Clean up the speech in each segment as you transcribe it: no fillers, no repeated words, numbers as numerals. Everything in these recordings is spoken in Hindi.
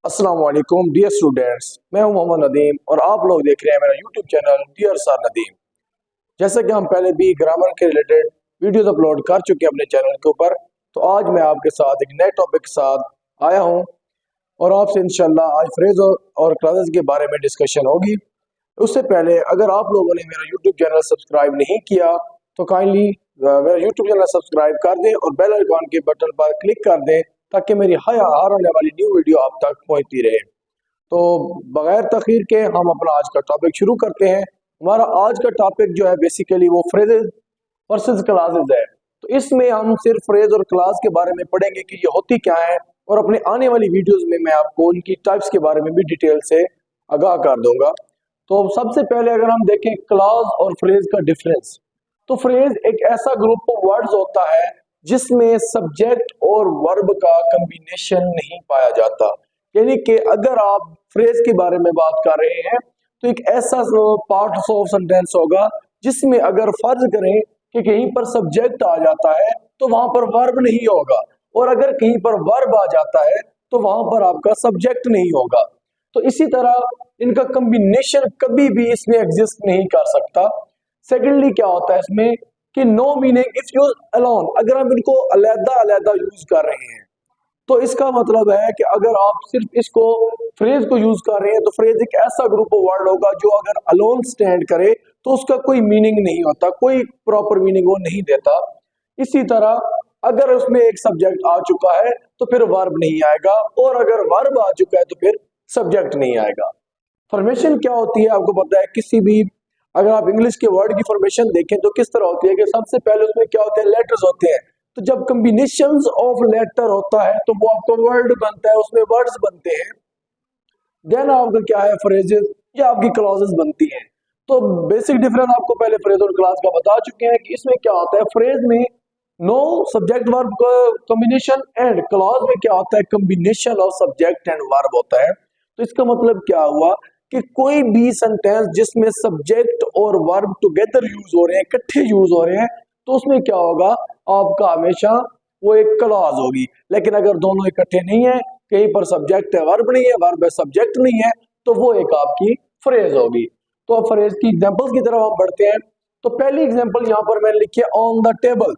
अस्सलाम वालेकुम डियर स्टूडेंट्स। मैं हूं मोहम्मद नदीम और आप लोग देख रहे हैं मेरा YouTube channel dear sir Nadeem. जैसा कि हम पहले भी ग्रामर के रिलेटेड वीडियोस अपलोड कर चुके हैं अपने चैनल के ऊपर, तो आज मैं आपके साथ एक नए टॉपिक के साथ आया हूं और आपसे इंशाल्लाह आज फ्रेज और क्लासेस के बारे में डिस्कशन होगी। उससे पहले अगर आप लोगों ने मेरा यूट्यूब चैनल सब्सक्राइब नहीं किया तो काइंडली मेरा यूट्यूब चैनल सब्सक्राइब कर दें और बेल आइकॉन के बटन पर क्लिक कर दें ताकि मेरी हर आने वाली न्यू वीडियो आप तक पहुंचती रहे। तो बगैर तखीर के हम अपना आज का टॉपिक शुरू करते हैं। हमारा आज का टॉपिक जो है बेसिकली वो फ्रेजेस वर्सेस क्लासेस है। तो इसमें हम सिर्फ फ्रेज और क्लास के बारे में पढ़ेंगे कि ये होती क्या है, और अपने आने वाली वीडियोस में मैं आपको उनकी टाइप्स के बारे में भी डिटेल से आगाह कर दूंगा। तो सबसे पहले अगर हम देखें क्लास और फ्रेज का डिफरेंस, तो फ्रेज एक ऐसा ग्रुप ऑफ वर्ड्स होता है जिसमें सब्जेक्ट और वर्ब का कॉम्बिनेशन नहीं पाया जाता। यानी कि अगर आप फ्रेज के बारे में बात कर रहे हैं तो एक ऐसा पार्ट ऑफ सेंटेंस होगा जिसमें अगर फर्ज करें कि कहीं पर सब्जेक्ट आ जाता है तो वहां पर वर्ब नहीं होगा, और अगर कहीं पर वर्ब आ जाता है तो वहां पर आपका सब्जेक्ट नहीं होगा। तो इसी तरह इनका कॉम्बिनेशन कभी भी इसमें एग्जिस्ट नहीं कर सकता। सेकेंडली क्या होता है इसमें कि no meaning if use alone, अगर हम इनको अलग अलग यूज कर रहे हैं तो इसका मतलब है कि अगर आप सिर्फ इसको फ्रेज को यूज कर रहे हैं तो फ्रेज एक ऐसा ग्रुप ऑफ वर्ड होगा जो अगर अलोन स्टैंड करे तो उसका कोई मीनिंग नहीं होता, कोई प्रॉपर मीनिंग वो नहीं देता। इसी तरह अगर उसमें एक सब्जेक्ट आ चुका है तो फिर वर्ब नहीं आएगा, और अगर वर्ब आ चुका है तो फिर सब्जेक्ट नहीं आएगा। फॉर्मेशन क्या होती है आपको पता है, किसी भी अगर आप इंग्लिश के वर्ड की फॉर्मेशन देखें तो किस तरह होती है कि सबसे पहले उसमें क्या होते हैं, लेटर्स होते हैं। तो जब कॉम्बिनेशंस ऑफ लेटर होता है तो वो आपका वर्ड बनता है, उसमें वर्ड्स बनते हैं। देन आपका क्या है, फ्रेजेस या आपकी क्लॉजेस बनती हैं। तो बेसिक डिफरेंस आपको पहले फ्रेज और क्लास का बता चुके हैं कि इसमें क्या होता है, फ्रेज में no subject verb combination, and clause में क्या होता है, combination of subject and verb होता है। तो इसका मतलब क्या हुआ कि कोई भी सेंटेंस जिसमें सब्जेक्ट और वर्ब टुगेदर यूज हो रहे हैं, इकट्ठे यूज हो रहे हैं, तो उसमें क्या होगा, आपका हमेशा वो एक क्लॉज होगी। लेकिन अगर दोनों इकट्ठे नहीं है, कहीं पर सब्जेक्ट है वर्ब नहीं है, वर्ब है सब्जेक्ट नहीं है, तो वो एक आपकी फ्रेज होगी। तो अब फ्रेज की एग्जांपल्स की तरफ हम बढ़ते हैं। तो पहली एग्जांपल यहाँ पर मैंने लिखी है ऑन द टेबल।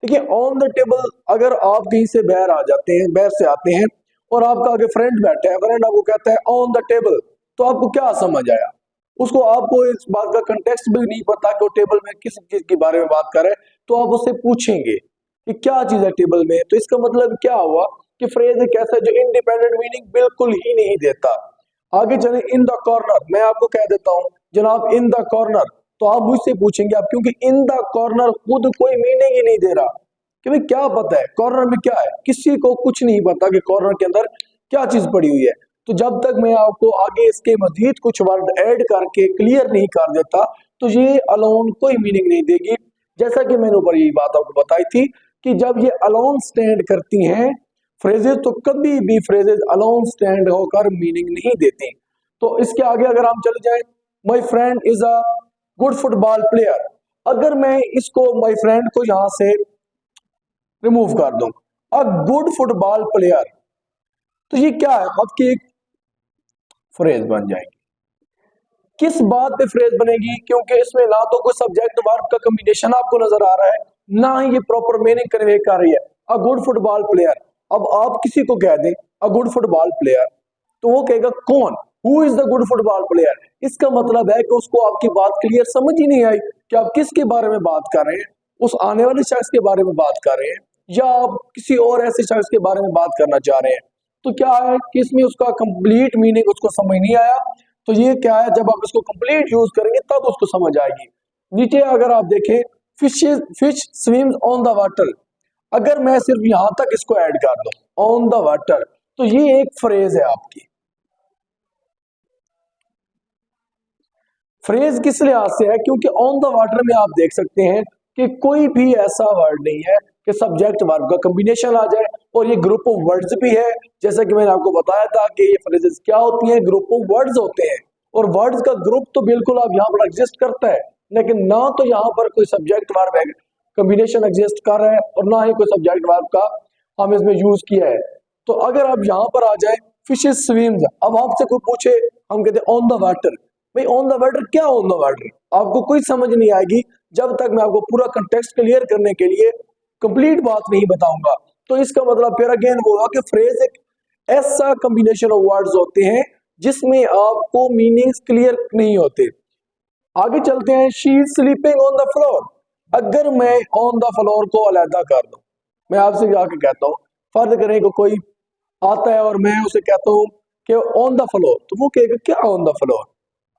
देखिए ऑन द टेबल, अगर आप कहीं से बाहर आ जाते हैं, बाहर से आते हैं और आपका आगे फ्रेंड बैठा है, फ्रेंड आपको कहता है ऑन द टेबल, तो आपको क्या समझ आया, उसको आपको इस बात का कंटेक्स्ट भी नहीं पता कि वो टेबल में किस चीज के बारे में बात कर रहे हैं, तो आप उससे पूछेंगे कि क्या चीज है टेबल में। तो इसका मतलब क्या हुआ कि फ्रेज एक ऐसा जो इंडिपेंडेंट मीनिंग बिल्कुल ही नहीं देता। आगे चले इन द कॉर्नर, मैं आपको कह देता हूं जनाब इन द कॉर्नर, तो आप मुझसे पूछेंगे आप, क्योंकि इन द कॉर्नर खुद कोई मीनिंग ही नहीं दे रहा कि भाई क्या पता है कॉर्नर में क्या है, किसी को कुछ नहीं पता कि कॉर्नर के अंदर क्या चीज पड़ी हुई है। तो जब तक मैं आपको आगे इसके मजीद कुछ वर्ड ऐड करके क्लियर नहीं कर देता तो ये अलोन कोई मीनिंग नहीं देगी। जैसा कि मैंने ऊपर यही बात आपको बताई थी कि जब ये अलोन स्टैंड करती हैं फ्रेजेस, तो कभी भी फ्रेजेस अलोन स्टैंड होकर मीनिंग नहीं देती। तो इसके आगे अगर हम चले जाएं, my friend is a good football player, अगर मैं इसको माई फ्रेंड को यहां से रिमूव कर दूं, अ गुड फुटबॉल प्लेयर, तो ये क्या है, आपकी एक फ्रेज बन जाएगी। किस बात पे फ्रेज बनेगी, क्योंकि इसमें ना तो कोई सब्जेक्ट वर्ब का कॉम्बिनेशन आपको नजर आ रहा है, ना ही ये प्रॉपर मीनिंग कन्वे कर रही है। अ गुड फुटबॉल प्लेयर, अब आप किसी को कह दें अ गुड फुटबॉल प्लेयर, तो वो कहेगा कौन, who is the good football player. इसका मतलब है कि उसको आपकी बात क्लियर समझ ही नहीं आई कि आप किसके बारे में बात कर रहे हैं, उस आने वाले शख्स के बारे में बात कर रहे हैं या आप किसी और ऐसे शख्स के बारे में बात करना चाह रहे हैं। तो क्या है कि इसमें उसका कंप्लीट मीनिंग उसको समझ नहीं आया। तो ये क्या है, जब आप इसको कंप्लीट यूज करेंगे तब उसको समझ आएगी। नीचे अगर आप देखें, fish swims on the water, अगर मैं सिर्फ यहां तक इसको ऐड कर दूं ऑन द वाटर, तो ये एक फ्रेज है आपकी। फ्रेज किस लिहाज से है, क्योंकि ऑन द वाटर में आप देख सकते हैं कि कोई भी ऐसा वर्ड नहीं है कि सब्जेक्ट वर्ब का कॉम्बिनेशन आ जाए, और ये ग्रुप ऑफ वर्ड्स भी है। जैसा कि मैंने आपको बताया था कि ये फ्रेजेस क्या होती हैं, ग्रुप ऑफ वर्ड्स होते हैं, और वर्ड्स का ग्रुप तो बिल्कुल आप यहाँ पर एग्जिस्ट करता है, लेकिन ना तो यहाँ पर कोई सब्जेक्ट वर्ब है कॉम्बिनेशन एग्जिस्ट कर रहा है और ना ही कोई सब्जेक्ट वर्ब का हम इसमें यूज किया है। तो अगर आप यहाँ पर आ जाए फिशेस स्विम्स। अब आपसे कोई पूछे, हम कहते ऑन द वाटर। भाई ऑन द वाटर क्या, ऑन द वाटर आपको कोई समझ नहीं आएगी जब तक मैं आपको पूरा कंटेक्स्ट क्लियर करने के लिए कंप्लीट बात नहीं बताऊंगा। तो इसका मतलब फिर अगेन वो हुआ कि फ्रेज एक ऐसा कॉम्बिनेशन ऑफ वर्ड्स होते हैं जिसमें आपको मीनिंग्स क्लियर नहीं होते। आगे चलते हैं। She is sleeping on the floor. अगर मैं ऑन द फ्लोर को अलहदा कर दूं, मैं आपसे जाके कहता हूँ, फर्ज करें कि कोई आता है और मैं उसे कहता हूँ कि ऑन द फ्लोर, तो वो कहेगा क्या ऑन द फ्लोर।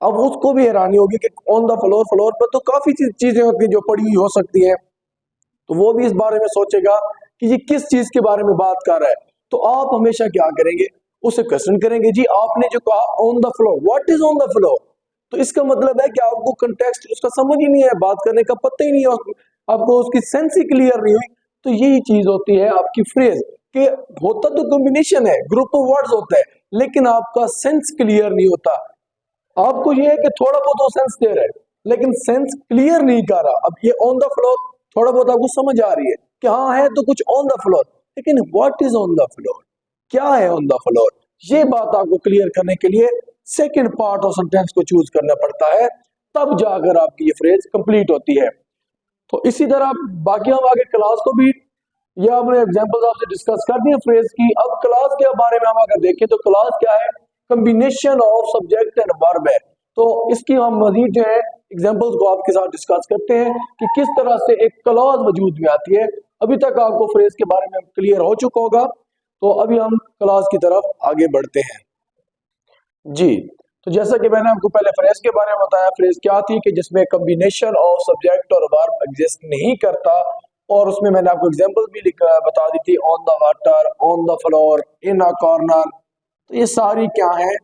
अब उसको भी हैरानी होगी कि ऑन द फ्लोर, फ्लोर पर तो काफी चीजें होती हैं जो पड़ी हुई हो सकती हैं, तो वो भी इस बारे में सोचेगा कि ये किस चीज के बारे में बात कर रहा है। तो आप हमेशा क्या करेंगे, उसे क्वेश्चन करेंगे, जी आपने जो कहा on the floor, what is on the floor. तो इसका मतलब है कि आपको कंटेक्स्ट उसका समझ ही नहीं है, बात करने का पता ही नहीं है, आपको उसकी सेंस ही क्लियर नहीं हुई। तो यही चीज होती है आपकी फ्रेज कि होता तो कॉम्बिनेशन है, ग्रुप ऑफ वर्ड्स होता है, लेकिन आपका सेंस क्लियर नहीं होता। आपको ये है कि थोड़ा बहुत वो सेंस दे रहा है लेकिन सेंस क्लियर नहीं कर रहा। अब ये ऑन द फ्लोर थोड़ा बहुत आपको समझ आ रही है कि हाँ है तो कुछ ऑन द फ्लोर, लेकिन what is on the floor, क्या है ऑन द फ्लोर, ये बात आपको क्लियर करने के लिए सेकंड पार्ट ऑफ सेंटेंस को चूज करना पड़ता है, तब जाकर आपकी ये फ्रेज कंप्लीट होती है। तो इसी तरह बाकी हम आगे क्लास को भी, ये हमने एग्जांपल्स आपसे डिस्कस कर दिए फ्रेज की। अब क्लास के बारे में हम अगर देखें तो क्लास क्या है, combination of subject and verb है। तो इसकी हम मजीद जो है एग्जांपल्स को आपके साथ डिस्कस करते हैं कि किस तरह से एक क्लॉज वजूद में आती है। अभी तक आपको फ्रेज के बारे में क्लियर हो चुका होगा, तो अभी हम क्लास की तरफ आगे बढ़ते हैं। जी, तो जैसा कि मैंने आपको पहले फ्रेज के बारे में बताया, फ्रेज क्या थी कि जिसमें कॉम्बिनेशन ऑफ सब्जेक्ट और वर्ब एग्जिस्ट नहीं करता, और उसमें मैंने आपको एग्जांपल भी लिखा बता दी थी, on the water, on the floor, in a corner. तो ये सारी क्या है,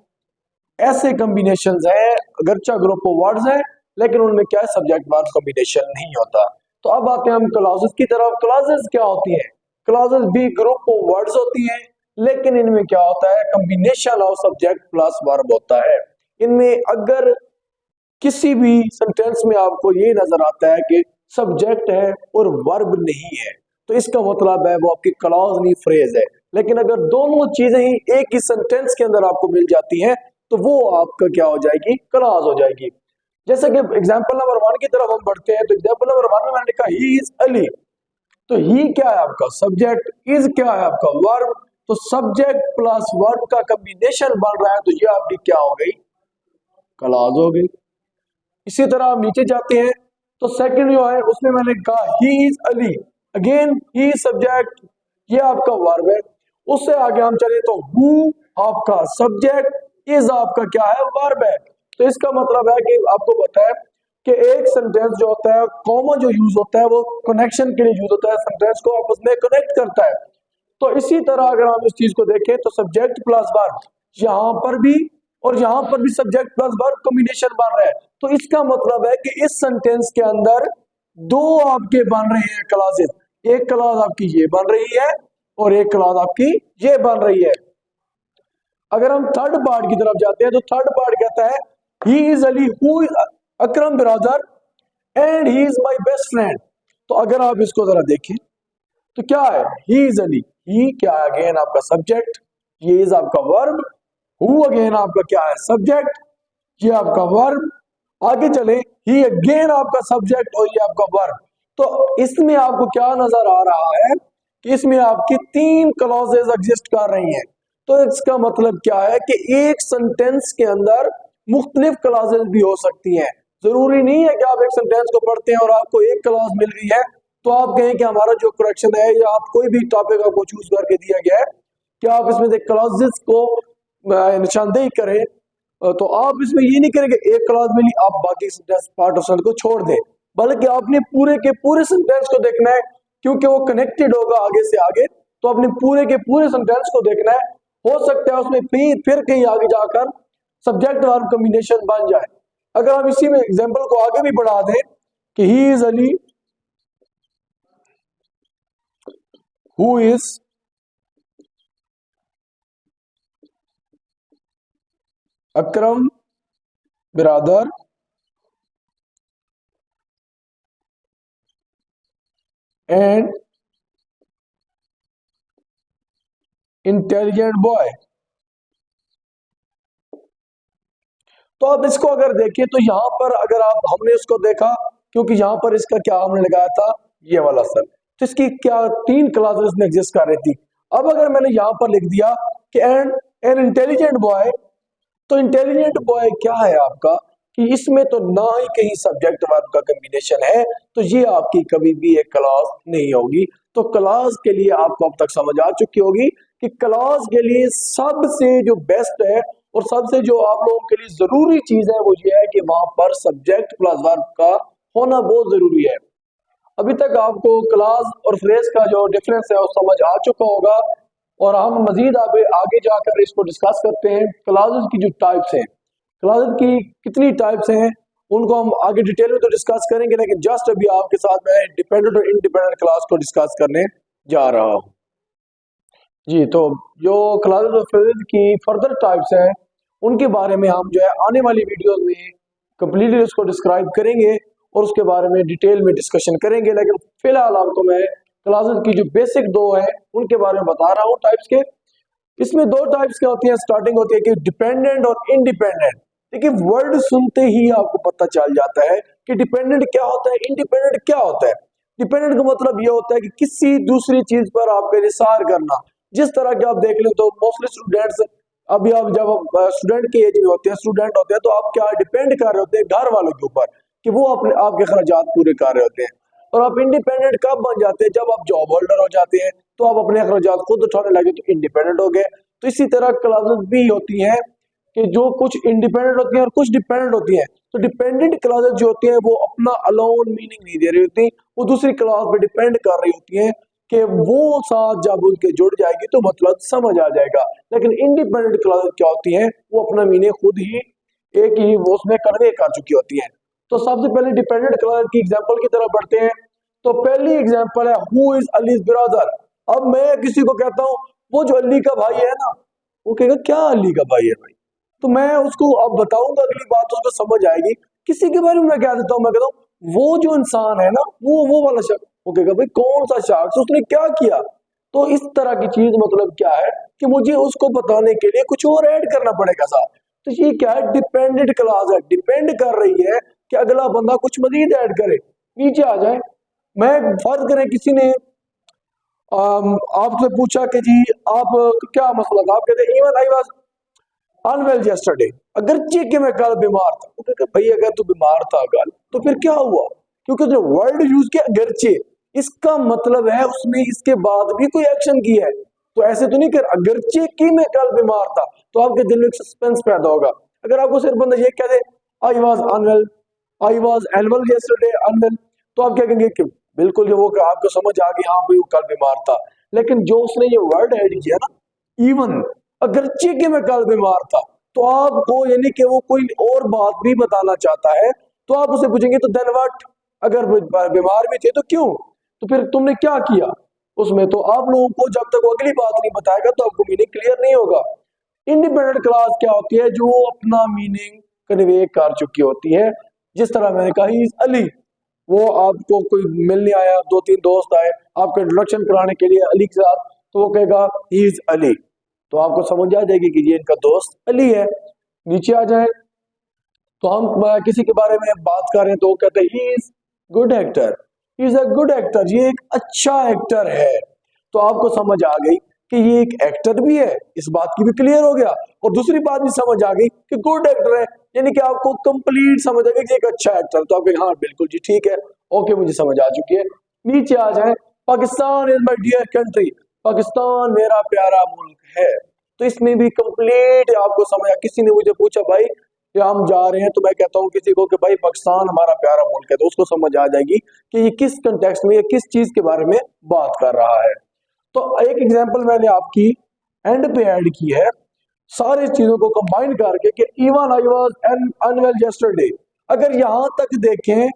ऐसे कॉम्बिनेशंस हैं, अगरचा ग्रुप ऑफ वर्ड्स हैं लेकिन उनमें क्या है, सब्जेक्ट वर्ब कॉम्बिनेशन नहीं होता। तो अब आते हैं हम क्लॉजेस की तरफ। क्लॉजेस क्या होती हैं, क्लॉजेस भी ग्रुप ऑफ वर्ड्स होती हैं लेकिन इनमें क्या होता है, combination of subject plus verb होता है। इनमें अगर किसी भी सेंटेंस में आपको ये नजर आता है कि सब्जेक्ट है और वर्ब नहीं है, तो इसका मतलब है वो आपकी क्लॉज नहीं, फ्रेज है। लेकिन अगर दोनों चीजें ही एक ही सेंटेंस के अंदर आपको मिल जाती हैं तो वो आपका क्या हो जाएगी, क्लॉज हो जाएगी। जैसे कि एग्जांपल नंबर 1 की तरफ हम बढ़ते हैं, तो एग्जांपल नंबर 1 में मैंने लिखा ही इज अली। तो ही क्या है आपका सब्जेक्ट, इज क्या है आपका वर्ब, तो सब्जेक्ट प्लस वर्ब का कॉम्बिनेशन बन रहा है, तो ये आपकी क्या हो गई, क्लॉज हो गई। इसी तरह हम नीचे जाते हैं, तो सेकंड जो है उसमें मैंने कहा he is Ali, again he subject, ये आपका वर्ब है। उससे आगे हम चले तो हु आपका सब्जेक्ट, इज आपका क्या है, वर्ब है। तो इसका मतलब है कि आपको पता है कि एक सेंटेंस जो होता है, कॉमन जो यूज होता है वो कनेक्शन के लिए यूज होता है, सेंटेंस को आपस में कनेक्ट करता है। तो इसी तरह अगर हम इस चीज को देखें तो सब्जेक्ट प्लस वर्ब यहां पर भी और यहां पर भी सब्जेक्ट प्लस वर्ब कॉम्बिनेशन बन रहा है। तो इसका मतलब है कि इस सेंटेंस के अंदर दो आपके बन रहे हैं क्लॉजेस, एक क्लॉज आपकी ये बन रही है और एक क्लॉज आपकी ये बन रही है। अगर हम थर्ड पार्ट की तरफ जाते हैं तो थर्ड पार्ट कहता है he is Ali who Akram brother and he is my best friend. तो अगर आप इसको जरा देखें तो क्या है, ही इज अली, ही क्या है, अगेन आपका सब्जेक्ट, ये इज आपका वर्ब, हु अगेन आपका क्या है, सब्जेक्ट, ये आपका वर्ब। आगे चले, ही अगेन आपका सब्जेक्ट और ये आपका वर्ब। तो इसमें आपको क्या नजर आ रहा है कि इसमें आपकी तीन क्लॉजेस एग्जिस्ट कर रही हैं। तो इसका मतलब क्या है कि एक सेंटेंस के अंदर मुख्तलिफ क्लॉजेस भी हो सकती हैं। जरूरी नहीं है कि आप एक सेंटेंस को पढ़ते हैं और आपको एक क्लॉज मिल गई है तो आप कहें कि हमारा जो करेक्शन है, या आप कोई भी टॉपिक आपको चूज करके दिया गया है कि आप इसमें से क्लॉजेस को निशानदेही करें, तो आप इसमें ये नहीं करेंगे एक क्लॉज मिली आप बाकी पार्ट ऑफ सेंटेंस को छोड़ दें, बल्कि आपने पूरे के पूरे सेंटेंस को देखना है क्योंकि वो कनेक्टेड होगा आगे से आगे। तो अपने पूरे के पूरे सेंटेंस को देखना है, हो सकता है उसमें फिर कहीं आगे जाकर सब्जेक्ट वर्ब कॉम्बिनेशन बन जाए। अगर हम इसी में एग्जांपल को आगे भी बढ़ा दें कि he is Ali who is Akram brother and intelligent boy. तो अब इसको अगर देखें तो यहाँ पर अगर आप हमने इसको देखा, क्योंकि यहाँ पर इसका क्या हमने लगाया था, ये वाला सर, तो इसकी क्या 3 क्लासेस में एग्जिस्ट कर रही थी। अब अगर मैंने यहाँ पर लिख दिया कि एन इंटेलिजेंट बॉय, तो इंटेलिजेंट बॉय क्या है आपका कि इसमें तो ना ही कहीं सब्जेक्ट वर्ब का कॉम्बिनेशन है, तो ये आपकी कभी भी एक क्लास नहीं होगी। तो क्लास के लिए आपको अब तक समझ आ चुकी होगी कि क्लास के लिए सबसे जो बेस्ट है और सबसे जो आप लोगों के लिए जरूरी चीज है वो ये है कि वहां पर सब्जेक्ट प्लस वर्ब का होना बहुत जरूरी है। अभी तक आपको क्लास और फ्रेज का जो डिफरेंस है वो समझ आ चुका होगा, और हम मजीद आगे जाकर इसको डिस्कस करते हैं। क्लासेस की जो टाइप्स हैं, क्लासेस की कितनी टाइप्स हैं उनको हम आगे डिटेल में तो डिस्कस करेंगे, लेकिन जस्ट अभी आपके साथ मैं डिपेंडेंट और इंडिपेंडेंट क्लास को डिस्कस करने जा रहा हूँ। जी, तो जो क्लासेस और फ्रेजेस की फर्दर टाइप्स हैं उनके बारे में हम जो है आने वाली वीडियोस में कंप्लीटली उसको डिस्क्राइब करेंगे और उसके बारे में डिटेल में डिस्कशन करेंगे। लेकिन फिलहाल आपको मैं क्लासेस की जो बेसिक 2 है उनके बारे में बता रहा हूँ टाइप्स के। इसमें 2 टाइप्स क्या होती है, स्टार्टिंग होती है कि डिपेंडेंट और इंडिपेंडेंट। देखिए वर्ड सुनते ही आपको पता चल जाता है कि डिपेंडेंट क्या होता है, इंडिपेंडेंट क्या होता है। डिपेंडेंट का मतलब ये होता है कि किसी दूसरी चीज पर आपका निसार करना। जिस तरह के आप देख ले तो मोस्टली स्टूडेंट्स, अभी आप जब स्टूडेंट की एज में होते हैं, स्टूडेंट होते हैं, तो आप क्या डिपेंड कर रहे होते हैं घर वालों के ऊपर कि वो अपने आपके खर्चात पूरे कर रहे होते हैं। और आप इंडिपेंडेंट कब बन जाते हैं, जब आप जॉब होल्डर हो जाते हैं, तो आप अपने अखराजात खुद उठाने लगे तो इंडिपेंडेंट हो गए। तो इसी तरह क्लासेस भी होती हैं कि जो कुछ इंडिपेंडेंट होती हैं और कुछ डिपेंडेंट होती हैं। तो डिपेंडेंट क्लासेस जो होती हैं वो अपना अलोन मीनिंग नहीं दे रही होती, वो दूसरी क्लास पे डिपेंड कर रही होती हैं कि वो साथ जब उनके जुड़ जाएगी तो मतलब समझ आ जाएगा। लेकिन इंडिपेंडेंट क्लासेस क्या होती हैं, वो अपना मीनिंग खुद ही एक ही वो उसमें कन्वे कर चुकी होती हैं। तो सबसे पहले डिपेंडेंट क्लास की एग्जांपल की तरफ बढ़ते हैं। तो पहली एग्जांपल है हु इज अलीज ब्रदर। अब मैं किसी को कहता हूँ वो जो अली का भाई है ना, वो कहेगा क्या अली का भाई है भाई, तो मैं उसको अब बताऊंगा, अगली बात उसको समझ आएगी। किसी के बारे में मैं क्या देता हूँ, मैं कहता हूँ वो जो इंसान है ना, वो वाला शख्स, वो कहेगा भाई कौन सा शख्स, उसने क्या किया। तो इस तरह की चीज मतलब क्या है कि मुझे उसको बताने के लिए कुछ और ऐड करना पड़ेगा साथ। तो ये क्या है, डिपेंडेंट क्लास है, डिपेंड कर रही है कि अगला बंदा कुछ मजीद ऐड करे, नीचे आ जाए। मैं फर्ज करें किसी ने आपसे पूछा कि जी आप क्या मसला था, आप कहते even I was unwell yesterday, अगरचे कि मैं कल बीमार था। तो कहते भाई अगर तू बीमार था कल तो फिर क्या हुआ, क्योंकि जो वर्ड यूज किया अगरचे, इसका मतलब है उसने इसके बाद भी कोई एक्शन किया है। तो ऐसे तो नहीं कर अगरचे कि मैं कल बीमार था, तो आपके दिल में एक सस्पेंस पैदा होगा। अगर आपको सिर्फ बंदा ये कह दे I was unwell, I was unwell yesterday unwell, तो आप क्या कहेंगे कि बिल्कुल ये वो आपको समझ आ गई, हाँ भाई वो कल बीमार था। लेकिन जो उसने ये वर्ड ऐड किया ना, इवन अगरचे कि मैं कल बीमार था, तो आपको यानी कि वो कोई और बात भी बताना चाहता है, तो आप उसे पूछेंगे तो देन व्हाट, अगर बीमार भी थे तो क्यों, तो फिर तुमने क्या किया उसमें। तो आप लोगों को जब तक वो अगली बात नहीं बताएगा तो आपको मीनिंग क्लियर नहीं होगा। इंडिपेंडेंट क्लास क्या होती है, जो अपना मीनिंग कन्वे कर चुकी होती है। जिस तरह मैंने कहा ही इज अली, वो आपको कोई मिलने आया, 2-3 दोस्त आए आपको इंट्रोडक्शन कराने के लिए अली के साथ, तो वो कहेगा ही इज अली, तो आपको समझ आ जाएगी कि ये इनका दोस्त अली है। नीचे आ जाए तो हम किसी के बारे में बात कर रहे हैं तो वो कहते हैं he is good actor, he is a good actor, ये एक अच्छा एक्टर है। तो आपको समझ आ गई कि ये एक एक्टर भी है, इस बात की भी क्लियर हो गया, और दूसरी बात भी समझ आ गई कि गुड एक्टर है, यानी कि आपको कंप्लीट समझ आ गई कि एक अच्छा एक्टर। तो आप हाँ बिल्कुल जी ठीक है, ओके मुझे समझ आ चुकी है। नीचे आ जाए, Pakistan is my dear country, Pakistan मेरा प्यारा मुल्क है। तो इसमें भी कंप्लीट आपको समझ, किसी ने मुझे पूछा भाई कि हम जा रहे हैं, तो मैं कहता हूँ किसी को कि भाई पाकिस्तान हमारा प्यारा मुल्क है, तो उसको समझ आ जाएगी कि ये किस कंटेक्स्ट में, ये किस चीज के बारे में बात कर रहा है। तो एक एग्जांपल मैंने आपकी एंड पे ऐड की है, सारी चीजों को कंबाइन करके कि even I was unwell yesterday. अगर यहां तक देखें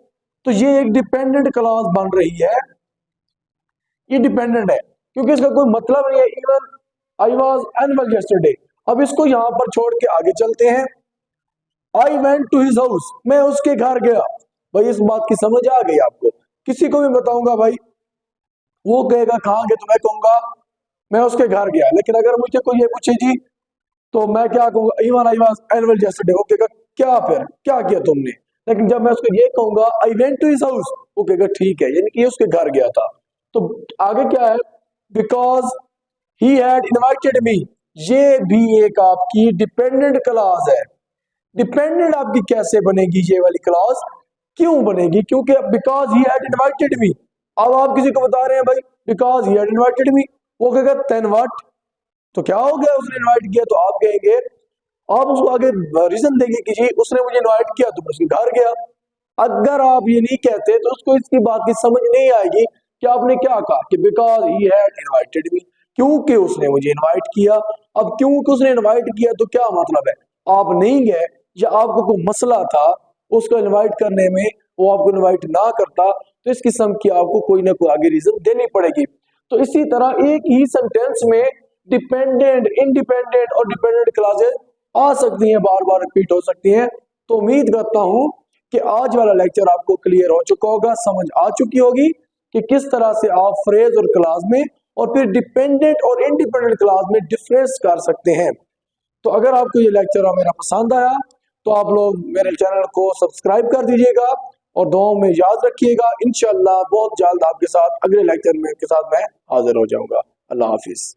तो ये एक डिपेंडेंट क्लॉज बन रही है, ये डिपेंडेंट है क्योंकि इसका कोई मतलब नहीं है। Even I was unwell yesterday, अब इसको यहां पर छोड़ के आगे चलते हैं। I went to his house, मैं उसके घर गया। भाई इस बात की समझ आ गई आपको, किसी को भी बताऊंगा भाई वो कहेगा कहाँ गए, तो मैं कहूंगा मैं उसके घर गया। लेकिन अगर मुझे कोई ये पूछे जी तो मैं क्या कहूंगा, even I was annual yesterday, वो कहेगा क्या फिर क्या किया तुमने? लेकिन जब मैं उसको ये कहूंगा I went to his house, वो कहेगा ठीक है, यानी कि ये उसके घर गया था। तो आगे क्या है, because he had invited me, ये भी एक आपकी डिपेंडेंट क्लॉज है। डिपेंडेंट आपकी कैसे बनेगी ये वाली क्लॉज? क्यों बनेगी? क्योंकि because he had invited me. अब आप किसी को बता रहे हैं भाई because he had invited me, वो कहेगा देन व्हाट, तो क्या हो गया, उसने इनवाइट किया। तो आप कहेंगे, आप उसको आगे रीजन देंगे कि जी उसने मुझे इनवाइट किया तो मैं उसके घर गया। अगर आप ये नहीं कहते तो उसको इसकी बात की समझ नहीं आएगी कि आपने क्या कहा कि because he had invited me, क्योंकि उसने मुझे इनवाइट किया। अब क्योंकि उसने इनवाइट किया तो क्या मतलब है, आप नहीं गए या आपको कोई मसला था उसको इनवाइट करने में, वो आपको इनवाइट ना करता, तो इस किस्म की आपको कोई ना कोई आगे रीजन देनी पड़ेगी। तो इसी तरह एक ही सेंटेंस में डिपेंडेंट, इंडिपेंडेंट और डिपेंडेंट क्लॉजेज आ सकती हैं, बार बार रिपीट हो सकती हैं। तो उम्मीद करता हूं कि आज वाला लेक्चर आपको क्लियर हो चुका होगा, समझ आ चुकी होगी कि किस तरह से आप फ्रेज और क्लास में और फिर डिपेंडेंट और इंडिपेंडेंट क्लास में डिफरेंस कर सकते हैं। तो अगर आपको ये लेक्चर मेरा पसंद आया तो आप लोग मेरे चैनल को सब्सक्राइब कर दीजिएगा और दुआओं में याद रखिएगा। इंशाल्लाह बहुत जल्द आपके साथ अगले लेक्चर में के साथ मैं हाजिर हो जाऊंगा। अल्लाह हाफिज।